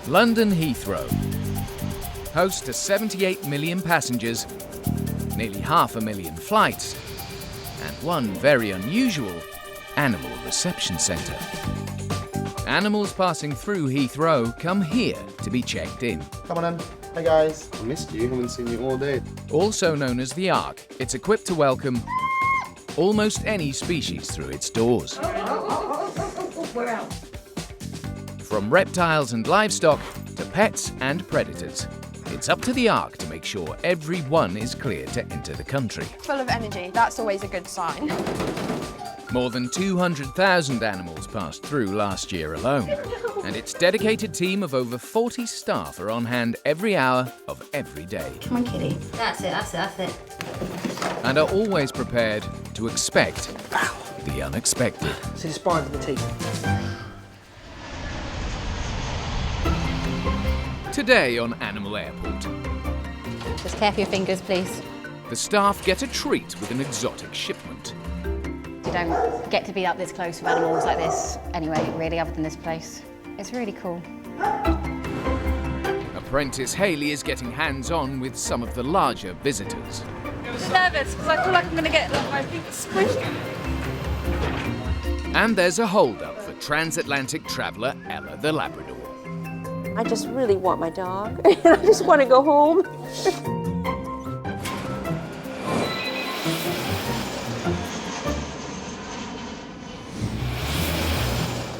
London Heathrow, host to 78 million passengers, nearly 500,000 flights, and one very unusual animal reception centre. Animals passing through Heathrow come here to be checked in. Come on in. Hey guys. I missed you, haven't seen you all day. Also known as the Ark, it's equipped to welcome almost any species through its doors. We're out. From reptiles and livestock to pets and predators. It's up to the Ark to make sure everyone is clear to enter the country. Full of energy, that's always a good sign. More than 200,000 animals passed through last year alone. And its dedicated team of over 40 staff are on hand every hour of every day. Come on, kitty. That's it. And are always prepared to expect the unexpected. See the spines of the teeth. Today on Animal Airport, Just care for your fingers, please. the staff get a treat with an exotic shipment. You don't get to be up this close with animals like this anyway, really, other than this place. It's really cool. Apprentice Hayley is getting hands-on with some of the larger visitors. I'm nervous because I feel like I'm going to get my feet squished. And there's a hold-up for transatlantic traveller Ella the Labrador. I just really want my dog. I just want to go home.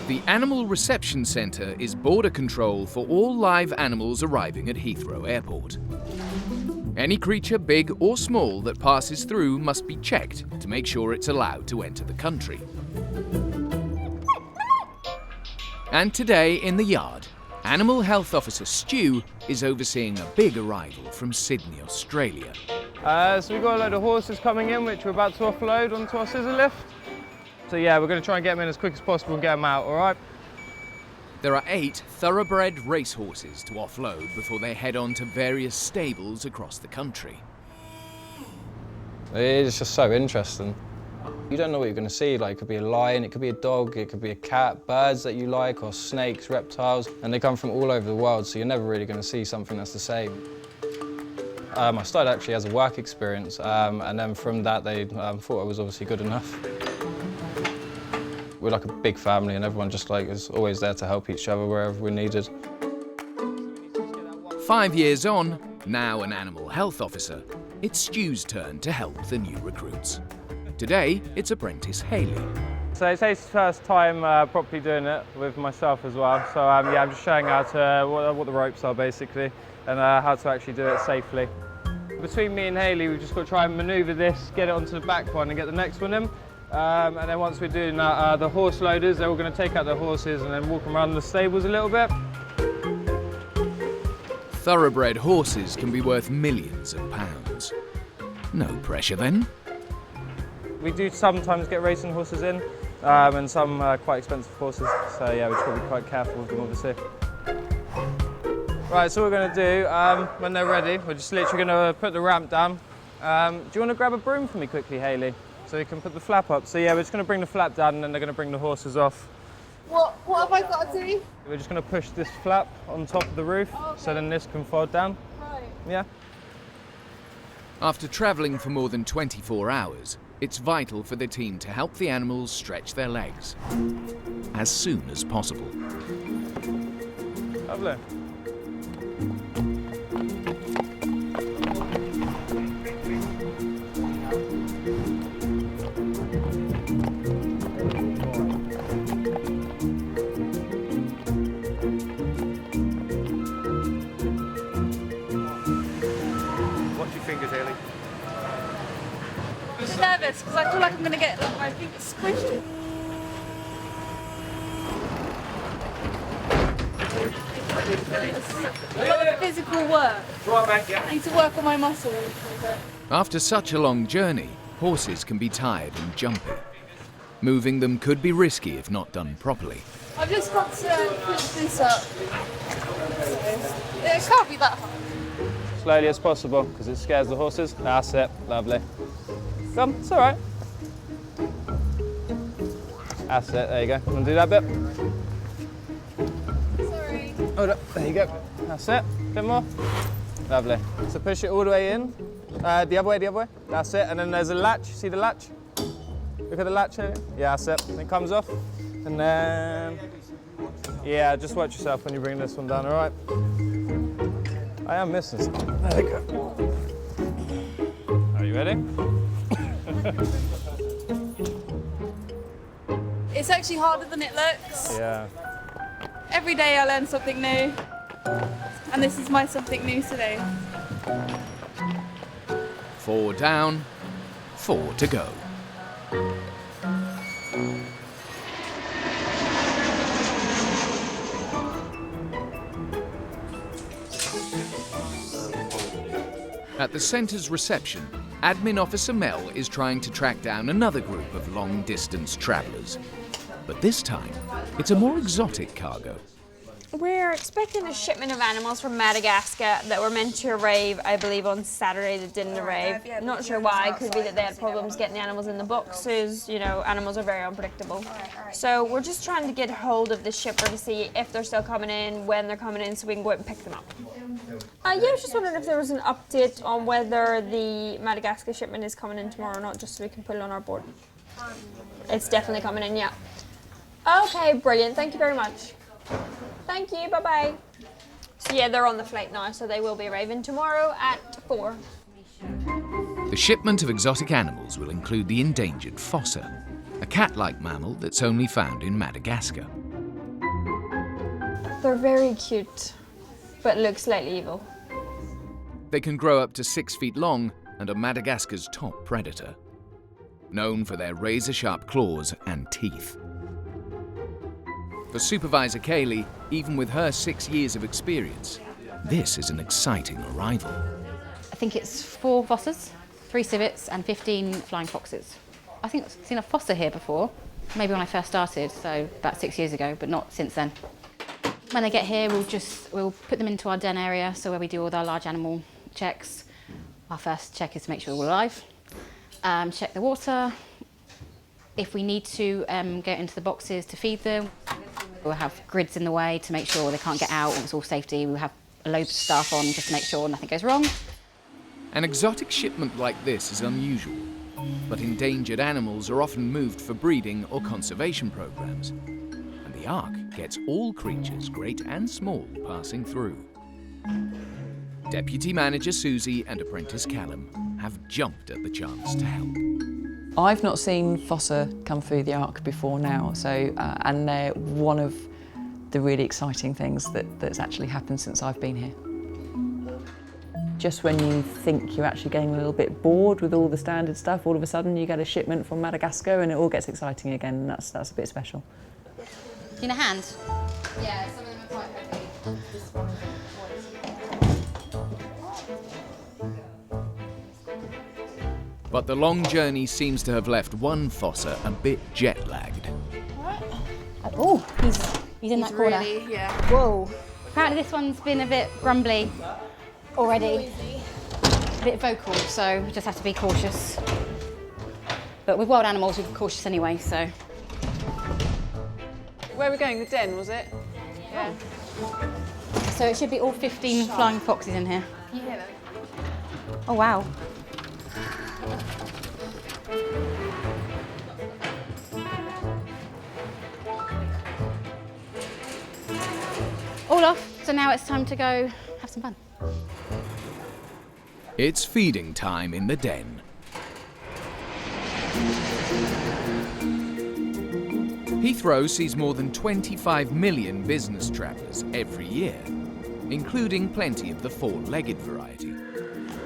The Animal Reception Centre is border control for all live animals arriving at Heathrow Airport. Any creature, big or small, that passes through must be checked to make sure it's allowed to enter the country. And today in the yard, Animal Health Officer Stu is overseeing a big arrival from Sydney, Australia. So we've got a load of horses coming in, which we're about to offload onto our scissor lift. So yeah, we're going to try and get them in as quick as possible and get them out, all right? There are 8 thoroughbred racehorses to offload before they head on to various stables across the country. It's just so interesting. You don't know what you're going to see. Like, it could be a lion, it could be a dog, it could be a cat, birds that you like, or snakes, reptiles, and they come from all over the world, so you're never really going to see something that's the same. I started actually as a work experience, and then from that they thought I was obviously good enough. We're like a big family, and everyone just like is always there to help each other wherever we're needed. 5 years on, now an animal health officer, it's Stu's turn to help the new recruits. Today, it's apprentice Hayley. So it's Ace's first time properly doing it with myself as well. So yeah, I'm just showing how to what the ropes are basically, and how to actually do it safely. Between me and Hayley, we've just got to try and manoeuvre this, get it onto the back one, and get the next one in. And then once we're doing that, the horse loaders, they're all going to take out the horses and then walk them around the stables a little bit. Thoroughbred horses can be worth millions of pounds. No pressure then. We do sometimes get racing horses in, and some quite expensive horses, so yeah, we've got to be quite careful with them obviously. Right, so what we're going to do, when they're ready, we're just literally going to put the ramp down. Do you want to grab a broom for me quickly, Hayley? So you can put the flap up. So yeah, we're just going to bring the flap down and then they're going to bring the horses off. What have I got to do? We're just going to push this flap on top of the roof, so then this can fold down. Right. Yeah. After travelling for more than 24 hours, it's vital for the team to help the animals stretch their legs as soon as possible. Lovely. I'm nervous because I feel like I'm going to get my feet squished. A lot of physical work. I need to work on my muscles. After such a long journey, horses can be tired and jumpy. Moving them could be risky if not done properly. I've just got to push this up. It can't be that hard. Slowly as possible, because it scares the horses. That's it, lovely. Come, it's all right. That's it, there you go. Want to do that bit? Sorry. Hold up, there you go. That's it, a bit more. Lovely. So push it all the way in. The other way. That's it, and then there's a latch, see the latch? Look at the latch here. Yeah, that's it, it comes off. And then, yeah, just watch yourself when you bring this one down, all right? I am missing something. There we go. Are you ready? It's actually harder than it looks. Yeah. Every day I learn something new. And this is my something new today. 4 down, 4 to go. At the centre's reception, Admin Officer Mel is trying to track down another group of long-distance travellers. But this time, it's a more exotic cargo. We're expecting a shipment of animals from Madagascar that were meant to arrive, I believe, on Saturday that didn't arrive. Not sure why. It could be that they had problems getting the animals in the boxes. You know, animals are very unpredictable. So we're just trying to get hold of the shipper to see if they're still coming in, when they're coming in, so we can go out and pick them up. Yeah, I was just wondering if there was an update on whether the Madagascar shipment is coming in tomorrow or not, just so we can put it on our board. It's definitely coming in, yeah. Okay, brilliant. Thank you very much. Thank you, bye-bye. So yeah, they're on the flight now, so they will be arriving tomorrow at 4. The shipment of exotic animals will include the endangered fossa, a cat-like mammal that's only found in Madagascar. They're very cute, but look slightly evil. They can grow up to 6 feet long and are Madagascar's top predator, known for their razor-sharp claws and teeth. For Supervisor Kaylee, even with her 6 years of experience, this is an exciting arrival. I think it's 4 fossas, 3 civets and 15 flying foxes. I think I've seen a fossa here before, maybe when I first started, so about 6 years ago, but not since then. When they get here, we'll put them into our den area, so where we do all our large animal checks. Our first check is to make sure we're alive. Check the water. If we need to go into the boxes to feed them, we'll have grids in the way to make sure they can't get out. It's all safety. We'll have a load of staff on just to make sure nothing goes wrong. An exotic shipment like this is unusual, but endangered animals are often moved for breeding or conservation programs. And the Ark gets all creatures, great and small, passing through. Deputy Manager Susie and apprentice Callum have jumped at the chance to help. I've not seen fossa come through the Ark before now, so and they're one of the really exciting things that's actually happened since I've been here. Just when you think you're actually getting a little bit bored with all the standard stuff, all of a sudden you get a shipment from Madagascar and it all gets exciting again, and that's a bit special. Do you need a hand? Yeah, some of them are quite heavy. But the long journey seems to have left one fossa a bit jet-lagged. Oh, he's in that corner. Really, yeah. Whoa. Apparently this one's been a bit grumbly already. A bit vocal, so we just have to be cautious. But with wild animals, we're cautious anyway, so. Where are we going? The den, was it? Yeah. So it should be all 15 flying foxes in here. Can you hear them? Oh, wow. All off, so now it's time to go have some fun. It's feeding time in the den. Heathrow sees more than 25 million business travellers every year, including plenty of the 4-legged variety.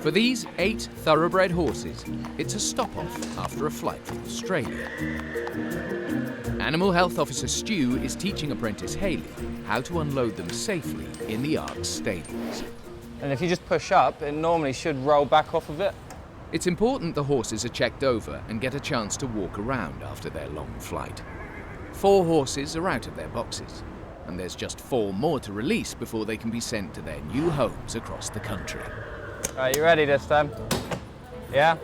For these 8 thoroughbred horses, it's a stop-off after a flight from Australia. Animal Health Officer Stu is teaching apprentice Hayley how to unload them safely in the Ark's stables. And if you just push up, it normally should roll back off of it. It's important the horses are checked over and get a chance to walk around after their long flight. 4 horses are out of their boxes, and there's just 4 more to release before they can be sent to their new homes across the country. Right, you ready this time? Yeah?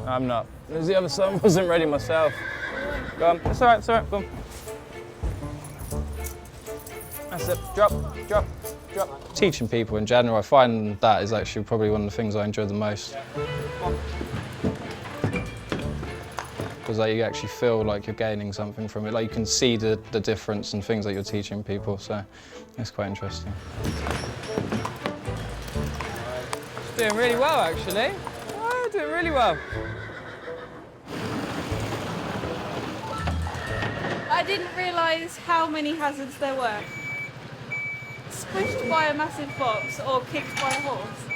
I'm not. There's the other side, I wasn't ready myself. Go on, it's all right, go on. That's it. Drop, drop, drop. Teaching people in general, I find that is actually probably one of the things I enjoy the most. Because like, you actually feel like you're gaining something from it. Like you can see the difference in things that you're teaching people, so it's quite interesting. It's doing really well, actually. Oh, doing really well. I didn't realise how many hazards there were. Squished by a massive box or kicked by a horse.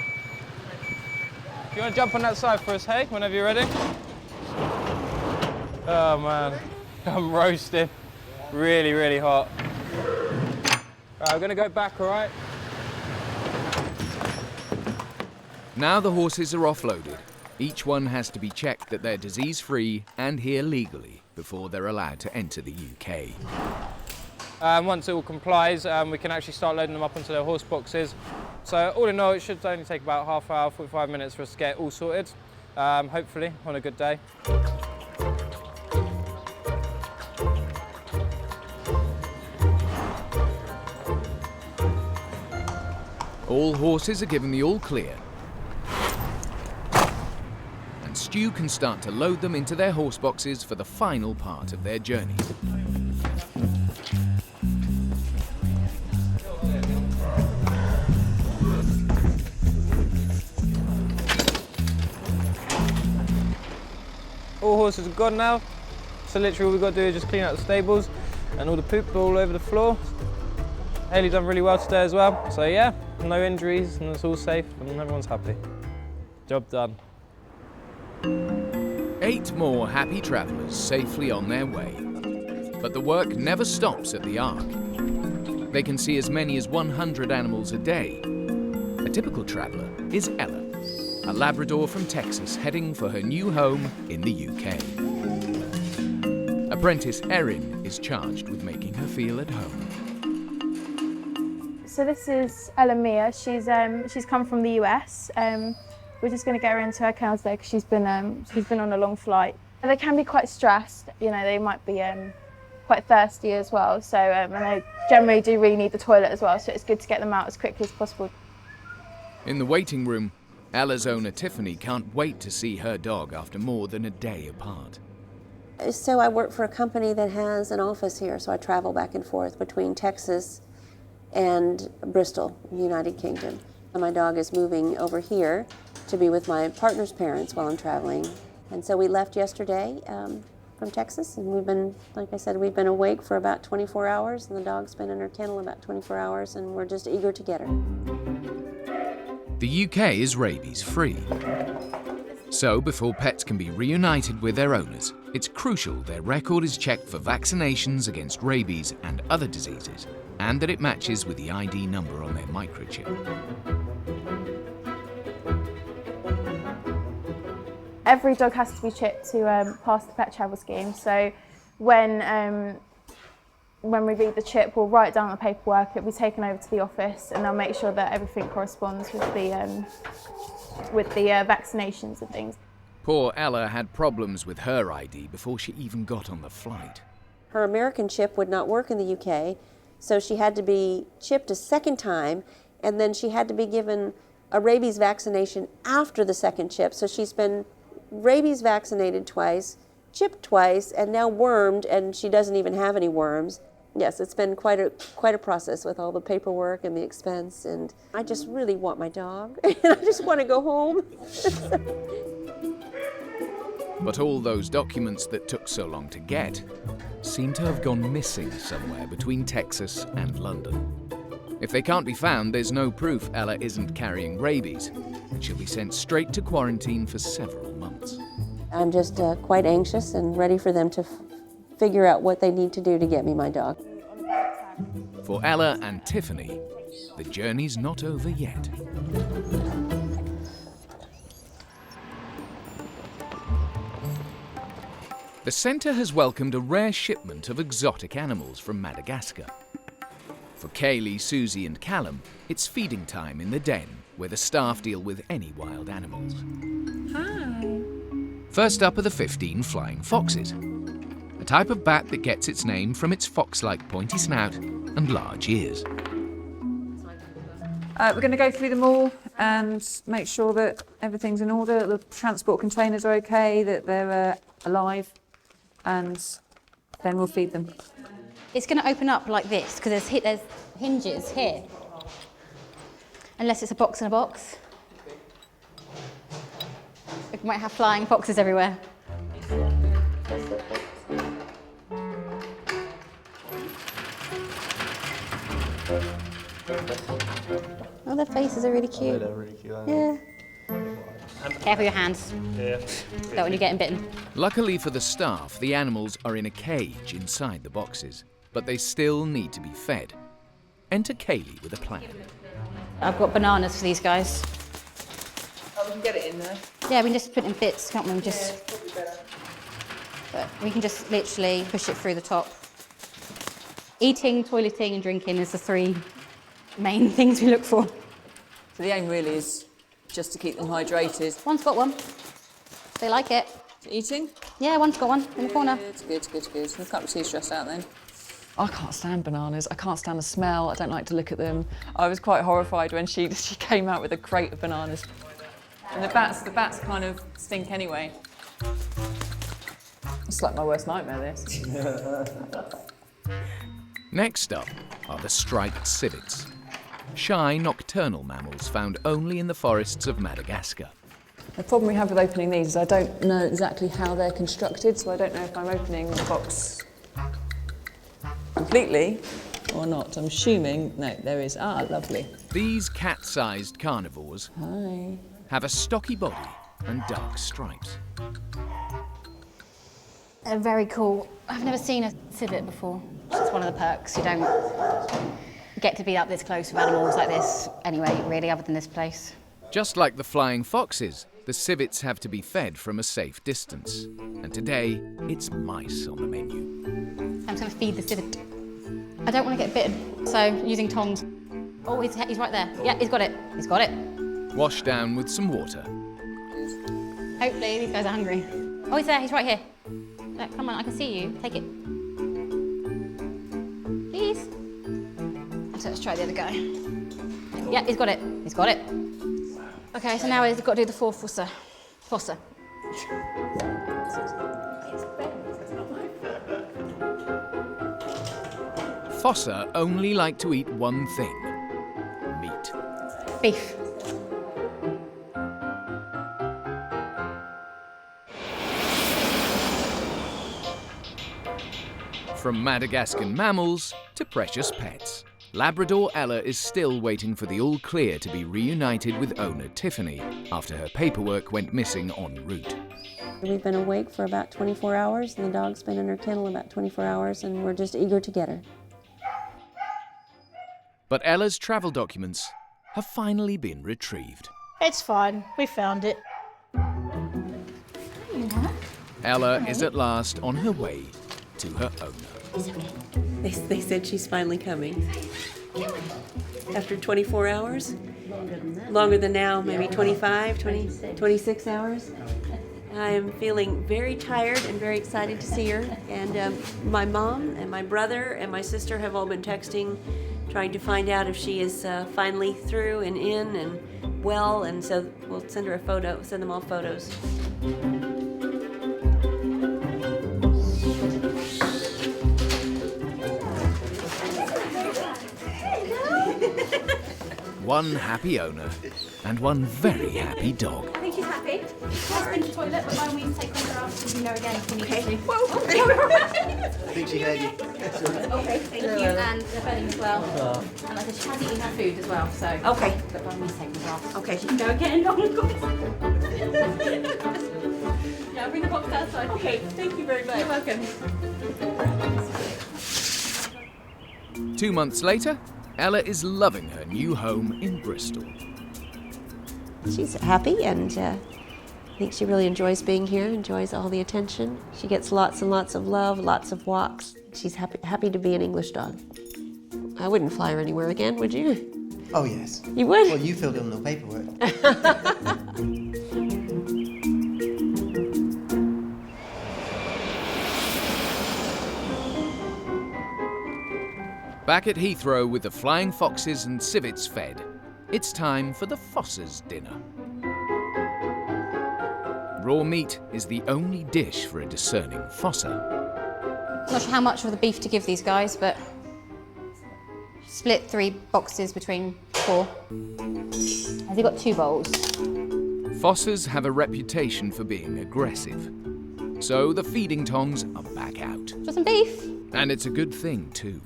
You want to jump on that side for us, hey, whenever you're ready? Oh man, I'm roasting. Really, really hot. Right, I'm gonna go back, all right? Now the horses are offloaded. Each one has to be checked that they're disease-free and here legally before they're allowed to enter the UK. Once it all complies, we can actually start loading them up onto their horse boxes. So all in all, it should only take about half hour, 45 minutes for us to get it all sorted, hopefully on a good day. All horses are given the all clear. And Stu can start to load them into their horse boxes for the final part of their journey. All horses are gone now, so literally all we've got to do is just clean out the stables and all the poop all over the floor. Hayley done really well today as well, so yeah, no injuries and it's all safe and everyone's happy. Job done. 8 more happy travellers safely on their way. But the work never stops at the Ark. They can see as many as 100 animals a day. A typical traveller is Ella, a Labrador from Texas heading for her new home in the UK. Apprentice Erin is charged with making her feel at home. So this is Ella Mia. She's come from the US. We're just going to get her into her kennels there because she's been on a long flight. They can be quite stressed. You know, they might be quite thirsty as well. So and they generally do really need the toilet as well. So it's good to get them out as quickly as possible. In the waiting room, Ella's owner Tiffany can't wait to see her dog after more than a day apart. So I work for a company that has an office here, so I travel back and forth between Texas and Bristol, in the United Kingdom. And my dog is moving over here to be with my partner's parents while I'm traveling. And so we left yesterday from Texas, and we've been, like I said, we've been awake for about 24 hours, and the dog's been in her kennel about 24 hours, and we're just eager to get her. The UK is rabies-free. So before pets can be reunited with their owners, it's crucial their record is checked for vaccinations against rabies and other diseases, and that it matches with the ID number on their microchip. Every dog has to be chipped to pass the pet travel scheme. So when we read the chip, we'll write down the paperwork. It'll be taken over to the office, and they'll make sure that everything corresponds with the vaccinations and things. Poor Ella had problems with her ID before she even got on the flight. Her American chip would not work in the UK, so she had to be chipped a second time, and then she had to be given a rabies vaccination after the second chip. So she's been rabies vaccinated twice, chipped twice, and now wormed, and she doesn't even have any worms. Yes, it's been quite a process with all the paperwork and the expense, and I just really want my dog, and I just want to go home. But all those documents that took so long to get seem to have gone missing somewhere between Texas and London. If they can't be found, there's no proof Ella isn't carrying rabies, and she'll be sent straight to quarantine for several months. I'm just quite anxious and ready for them to figure out what they need to do to get me my dog. For Ella and Tiffany, the journey's not over yet. The centre has welcomed a rare shipment of exotic animals from Madagascar. For Kaylee, Susie and Callum, it's feeding time in the den, where the staff deal with any wild animals. Hi. First up are the 15 flying foxes, a type of bat that gets its name from its fox-like pointy snout and large ears. We're going to go through them all and make sure that everything's in order, the transport containers are okay, that they're alive, and then we'll feed them. It's going to open up like this because there's hinges here. Unless it's a box in a box. We might have flying foxes everywhere. Oh, their faces are really cute. They're really cute, aren't Yeah. Careful your hands. Yeah. Don't want you getting bitten. Luckily for the staff, the animals are in a cage inside the boxes, but they still need to be fed. Enter Kaylee with a plan. I've got bananas for these guys. Oh, we can get it in there. Yeah, we can just put it in bits, can't we? Yeah, it's probably better. But we can just literally push it through the top. Eating, toileting and drinking is the 3 main things we look for. So the aim really is just to keep them hydrated. One's got one. They like it. Eating? Yeah, one's got one in the corner. Good. I can't be too stressed out then. I can't stand bananas. I can't stand the smell. I don't like to look at them. I was quite horrified when she came out with a crate of bananas. And the bats kind of stink anyway. It's like my worst nightmare, this. Next up are the striped civets. Shy nocturnal mammals found only in the forests of Madagascar. The problem we have with opening these is I don't know exactly how they're constructed, so I don't know if I'm opening the box completely or not. I'm assuming, no, there is. Ah, lovely. These cat-sized carnivores Hi. have a stocky body and dark stripes. They're very cool. I've never seen a civet before. It's one of the perks. You don't get to be up this close with animals like this anyway, really, other than this place. Just like the flying foxes, the civets have to be fed from a safe distance. And today, it's mice on the menu. I'm just going to feed the civet. I don't want to get bitten, so using tongs. Oh, he's right there. Yeah, he's got it. He's got it. Wash down with some water. Hopefully these guys are hungry. Oh, he's there. He's right here. Look, come on, I can see you. Take it. Please. So let's try the other guy. Yeah, he's got it. He's got it. Okay, so now we've got to do the fossa. Fossa. Fossa only like to eat one thing: meat. Beef. From Madagascan mammals to precious pets, Labrador Ella is still waiting for the all clear to be reunited with owner Tiffany after her paperwork went missing en route. We've been awake for about 24 hours, and the dog's been in her kennel about 24 hours, and we're just eager to get her. But Ella's travel documents have finally been retrieved. It's fine, we found it. Ella is at last on her way to her owner. They said she's finally coming. After 24 hours? Longer than now, maybe 25, 26 hours. I am feeling very tired and very excited to see her. And my mom and my brother and my sister have all been texting, trying to find out if she is finally through and in and well. And so we'll send her a photo, send them all photos. One happy owner and one very happy dog. I think she's happy. She's been to the toilet, but by all means take her out so you know again if you need to. I think she heard you. Okay, thank you. And the bedding as well. And like I said, she has eaten her food as well, so. Okay. But by all means take her off. Okay. She can go again. Yeah, bring the box outside. Okay, thank you very much. You're welcome. 2 months later, Ella is loving her new home in Bristol. She's happy, and I think she really enjoys being here, enjoys all the attention. She gets lots and lots of love, lots of walks. She's happy to be an English dog. I wouldn't fly her anywhere again, would you? Oh, yes. You would? Well, you filled in the paperwork. Back at Heathrow with the flying foxes and civets fed, it's time for the Fossas dinner. Raw meat is the only dish for a discerning Fossa. Not sure how much of the beef to give these guys, but split 3 boxes between 4. Have you got 2 bowls? Fossas have a reputation for being aggressive, so the feeding tongs are back out. Just some beef. And it's a good thing too.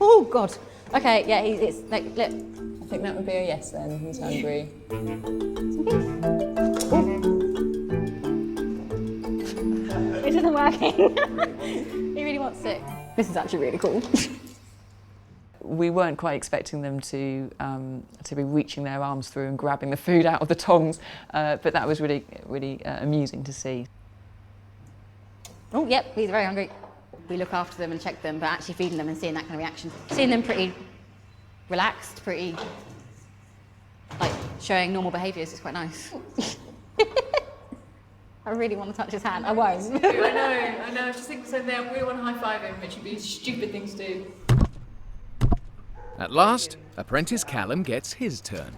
Oh God. Okay, yeah, it's like, look. I think that would be a yes then. He's hungry. Some beef. It isn't working. He really wants it. This is actually really cool. We weren't quite expecting them to be reaching their arms through and grabbing the food out of the tongs, but that was really amusing to see. Oh, yep, he's very hungry. We look after them and check them, but actually feeding them and seeing that kind of reaction, seeing them pretty relaxed, pretty like showing normal behaviours is quite nice. I really want to touch his hand. I won't. I know. I just think so. There, we want to high-five him, which would be a stupid thing to do. At last, apprentice Callum gets his turn.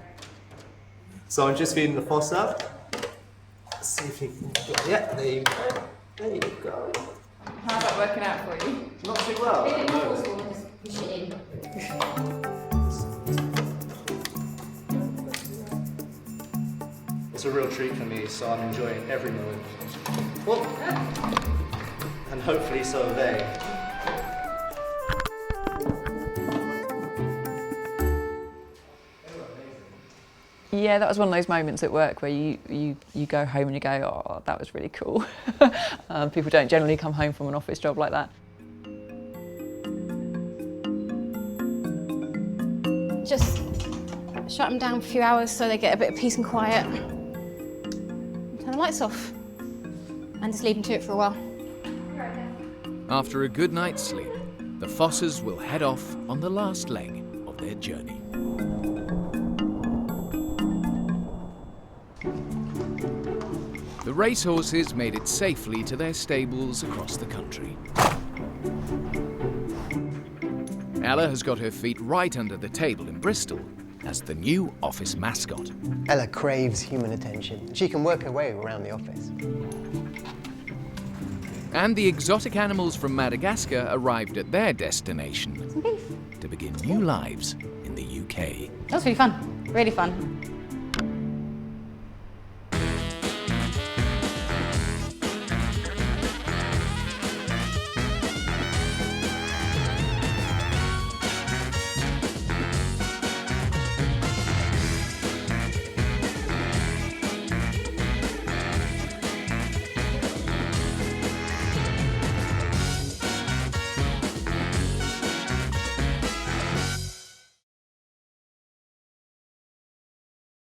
So I'm just feeding the fossa. Let's see if you can get yeah, there you go. There you go. How's that working out for you? Not too well. It's a real treat for me, so I'm enjoying every moment. Well, and hopefully so are they. Yeah, that was one of those moments at work where you go home and you go, oh, that was really cool. People don't generally come home from an office job like that. Just shut them down for a few hours so they get a bit of peace and quiet. Turn the lights off and just leave them to it for a while. After a good night's sleep, the Fossas will head off on the last leg of their journey. The racehorses made it safely to their stables across the country. Ella has got her feet right under the table in Bristol as the new office mascot. Ella craves human attention. She can work her way around the office. And the exotic animals from Madagascar arrived at their destination to begin new lives in the UK. That was really fun. Really fun.